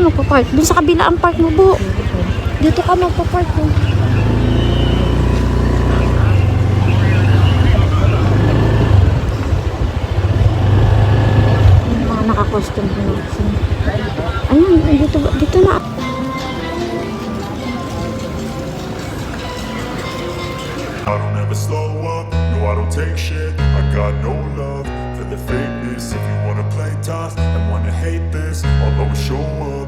magpa-park? Doon sa kabila ang park mo, Bu. Dito ka magpa-park mo. Yung mga naka-custom na. Ayun, dito na. I don't ever slow up, no I don't take shit. I got no love for the fakeness. If you wanna play tough and wanna hate this, I'll always show up.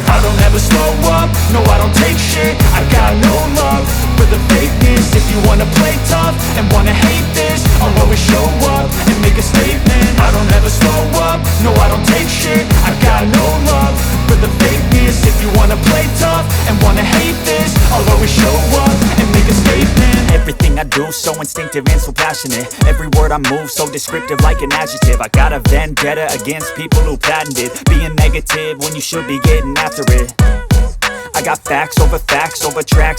I don't ever slow up, no I don't take shit. I got no love for the fakeness. If you wanna play tough and wanna hate this, I'll always show up and make a statement. I don't ever slow up, no I don't take shit. I got no love for the fakeness. If you wanna play tough and wanna hate this, I'll always show up and make a statement. Everything I do so instinctive and so passionate. Every word I move so descriptive like an adjective. I got a vendetta against people who patented being negative when you should be getting after it. I got facts over tracks,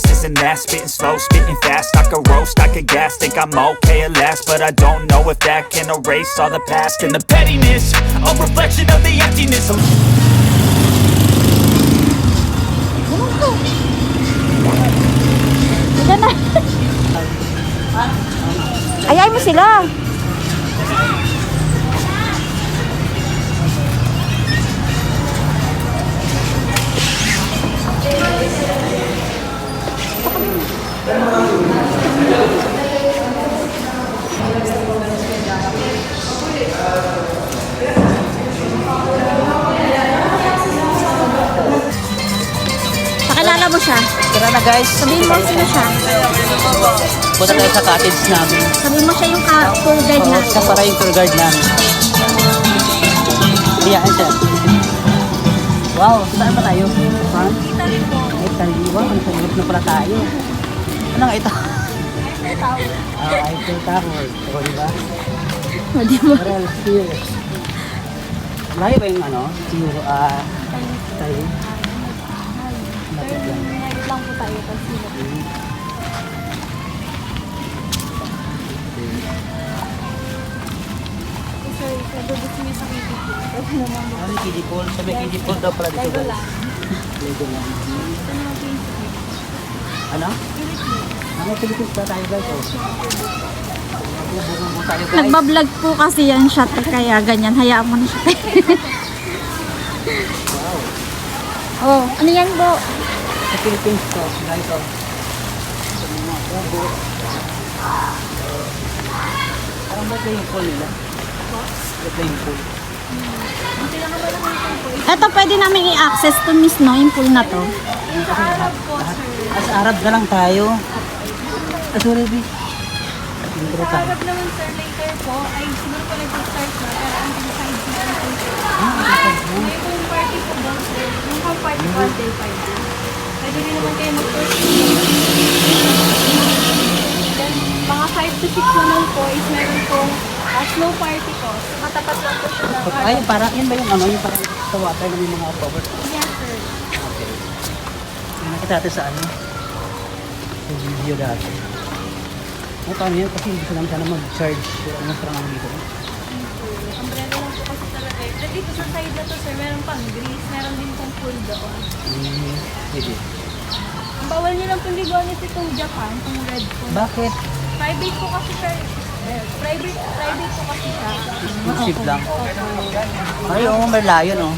this and that. Spitting slow, spitting fast. I could roast, I could gas. Think I'm okay at last, but I don't know if that can erase all the past. And the pettiness, a reflection of the emptiness. Diyan na. Ayay mo sila. Pakilala mo siya. Tara na guys. Sabihin mo sino siya. Punta tayo sa cottage namin. Sabihin mo siya yung tour guide Oo, natin. siya para yung tour guide namin. Biyahan siya. Wow, saan ba tayo? Ha? Italy po. Italy. Wow, ang sarap na pala tayo. Ano nga ito? Eiffel Tower. O, diba? O, diba? What else here? Layo ba yung ano? Yung, Italy? Ngayon lang po tayo kasi sir, gusto niyo sa kiddie pool. Ano yung kiddie pool? Sabi kiddie pool daw pala dito. Lego lang. Lego lang. Ito naman po yung sige. Ano? Ano Philippines ba tayo guys? Bubungan po tayo guys. Nagbablog po kasi yan siya kaya ganyan. Hayaan mo na siya. Oh, ano yan po? Sa Philippines to, guys, oh. Sa mga ubo. Parang ba't na yung pool nila? Ba't na yung pool? Ito pwede namin i-access to miss no, yung pool na to. As Arab na lang tayo. Sorry, B. Intro tayo. Arab naman sir, later po, ay siguro po nag-start na, pero ang decide na ang sir. May po yung party po doon sir, yung pang party po day 5. Pwede rin naman kayo mag-tour. Then, mga 5 to 6 naman po is meron pong snow party po. Matapat lang po siya ng Ay, parang, yun ba yung ano, yung parang sa water na may mga cover? Yes sir. Okay. Yung nakita natin sa ano? Sa video dati. Ano paano yun? Kasi hindi ko naman sana mag-charge. Pero ano parang ano dito? Umbrella lang po kasi talaga. Then dito sa side na to sir, meron pang grease, meron din pong pool doon. Sige. Ang bawal nyo lang pong ligawan ito itong Japan, itong red pool. Bakit? Private po kasi sir. Private po kasi siya. Ship lang. Ay, oo, may layo, no?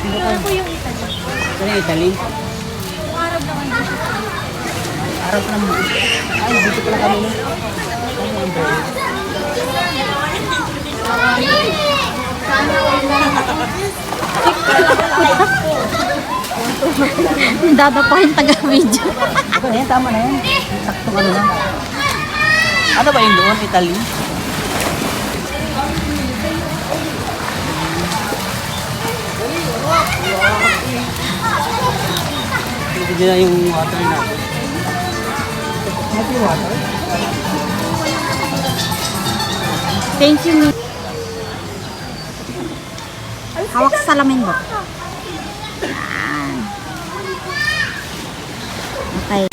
Ito po yung Italy. Ito yung Italy. Yung Arab naman dito. Araw ka naman. Ay, dito pala kami. Ano yung umbrella? Dadapahin taga-video. Ito na yan, tama na yan. Saktong ano lang. Ano ba yung doon, Italy? Hindi na yung water na. Happy water? Thank you. Hawak sa salamin mo. Yan. Okay.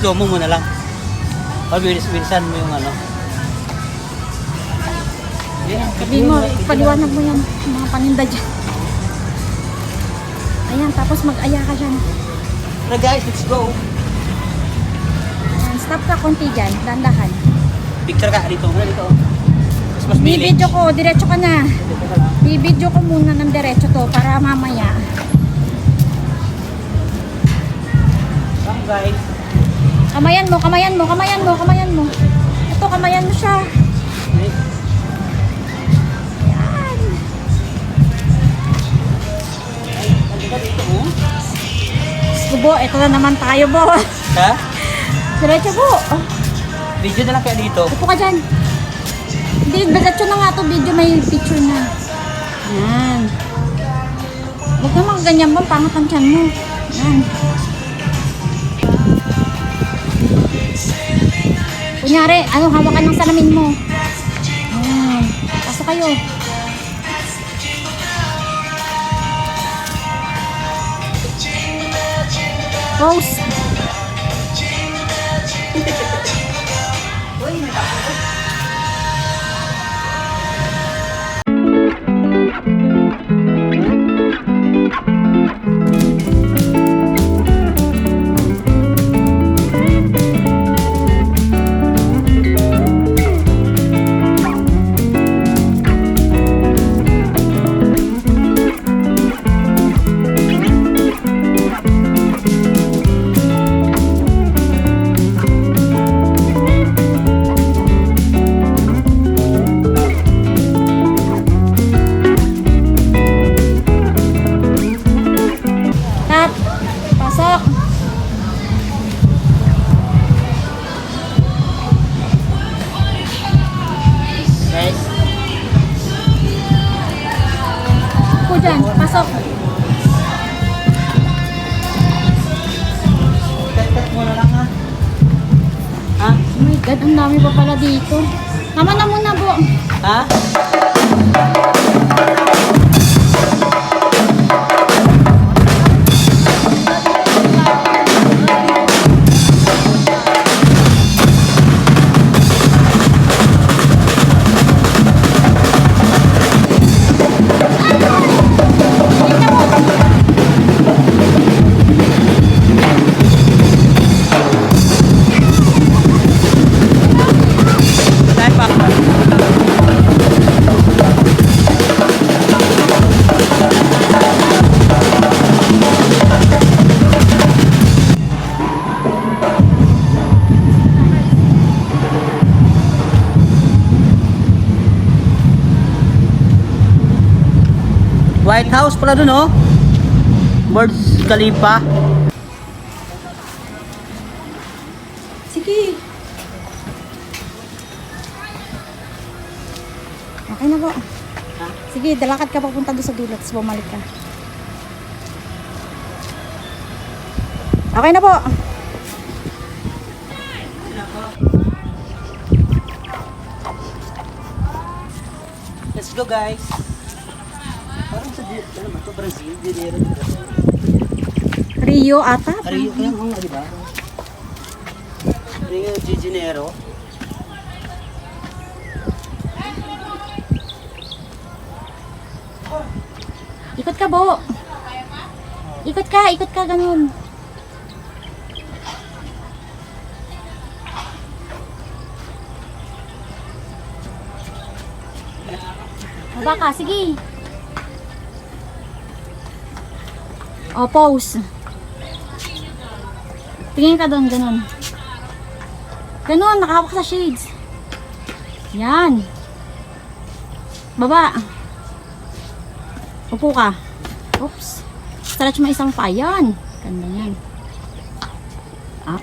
slow mo muna lang. O, bilisan mo yung ano. Yeah, Sabihin mo, paliwanag mo yan, mga paninda dyan. Ayan, tapos mag-aya ka dyan. Tara guys, let's go. Ayan, stop ka konti dyan, dandahan. Picture ka dito. Dito. Mas village. Bibidyo ko, diretso ka na. Dito ka lang. Bibidyo ko muna ng diretso to para mamaya. Come guys. Kamayan mo, kamayan mo, kamayan mo, kamayan mo. Ito, kamayan mo siya. Yan. Dito dito oh. Subo, ito na naman tayo, bo. Ha? Diretso po. Video na lang kaya dito. Upo ka dyan. Hindi, diretso na nga to video, may picture na. Yan. Huwag naman ganyan mo, pangat ang tiyan mo. Yan. Kunyari, ano, hawakan ng salamin mo. Yan. Pasok kayo. Pose. Tap. Pasok. Guys. Upo dyan. Pasok. Cut muna lang ha. Ha? Oh my God, ang dami pa pala dito. Tama na muna, bo. Ha? Tayo pa. White House pala dun oh. Burj Khalifa. Sige. Okay na po. Sige, dalakad ka papunta doon sa dulo, tapos bumalik ka. Okay na po. Let's go guys. Parang sa ano ba to, Brazil, Dinero. Rio ata. Rio, kaya nga di ba? Rio de Janeiro. Ikot ka, bo. Ikot ka, ganun. Baba ka, sige. O, pose. Tingin ka doon, ganun. Ganun, nakahawak sa shades. Yan. Baba. Upo ka. Oops. Stretch mo isang pa. Yan. Ganda yan. Up.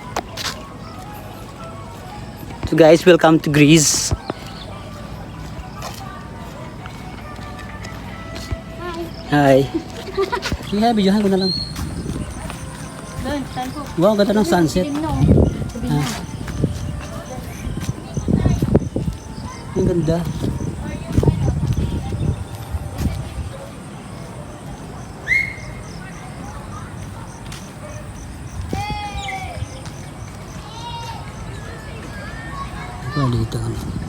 So guys, welcome to Greece. Hi. Sige, videohan ko na lang. Doon, saan po? Wow, ganda ng sunset. Ah. Ang ganda. dito. Ano.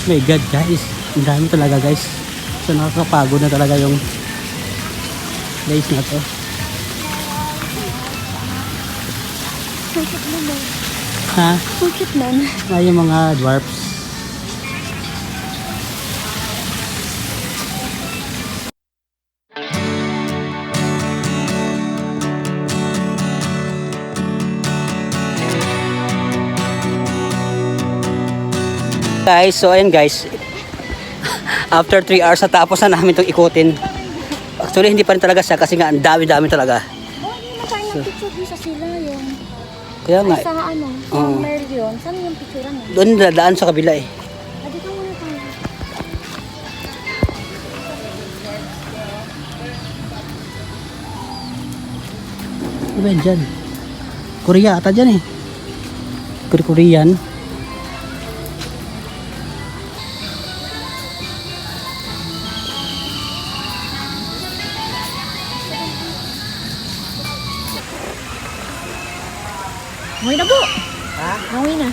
My God guys, ang dami talaga guys. So nakakapagod na talaga yung place na to. Susit na na. Ha? Susit na na. Ah, yung mga dwarfs. Guys, so ayan guys. After 3 hours natapos na namin itong ikutin. Actually hindi pa rin talaga siya kasi nga ang dami-dami talaga. Oh, hindi na tayo picture dun sa sila yung... Kaya nga, Ay, sa ano? Sa Oo. Merlion. Saan yung picturean mo? doon dadaan sa kabila eh. Adi ka muna tayo. Ano ba yan dyan? Korea ata dyan eh. Korean. Ngawi na po. Ha? Ngawi na.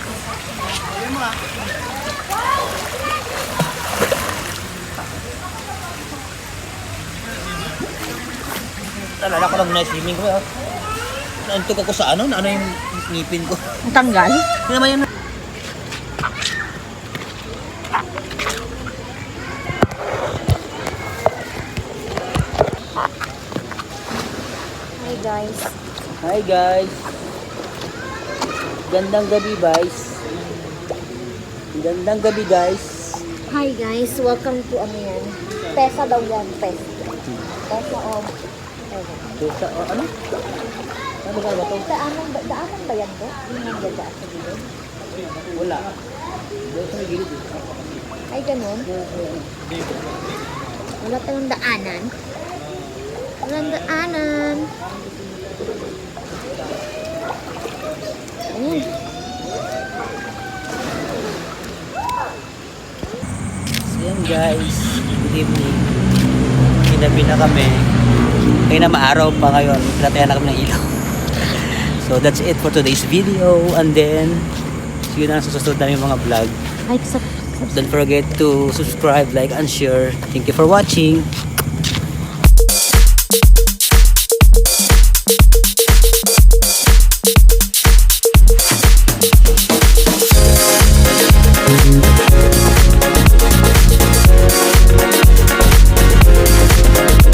Alala ko lang muna yung swimming ko. Naantok ako sa ano yung ngipin ko. Ang tanggal. Hindi naman yun. Hi guys. Hi guys. Gandang gabi guys. Gandang gabi guys. Hi guys. Welcome to ano yan. Pesa daw yan. Pesa. Pesa o... Sa ano? Ano ba ito? Daanan ba yan to? Yung mga dadaan sa gilid? Wala. Doon sa gilid eh. Ay ganun? Wala tayong daanan. Walang daanan. Ayun. So yan guys. Good evening. Kinabi na kami. Kaya na maaraw pa ngayon. Pinatayan na kami ng ilaw. So that's it for today's video. And then, see you na sa susunod namin mga vlog. Ay, Don't forget to subscribe, like, and share. Thank you for watching.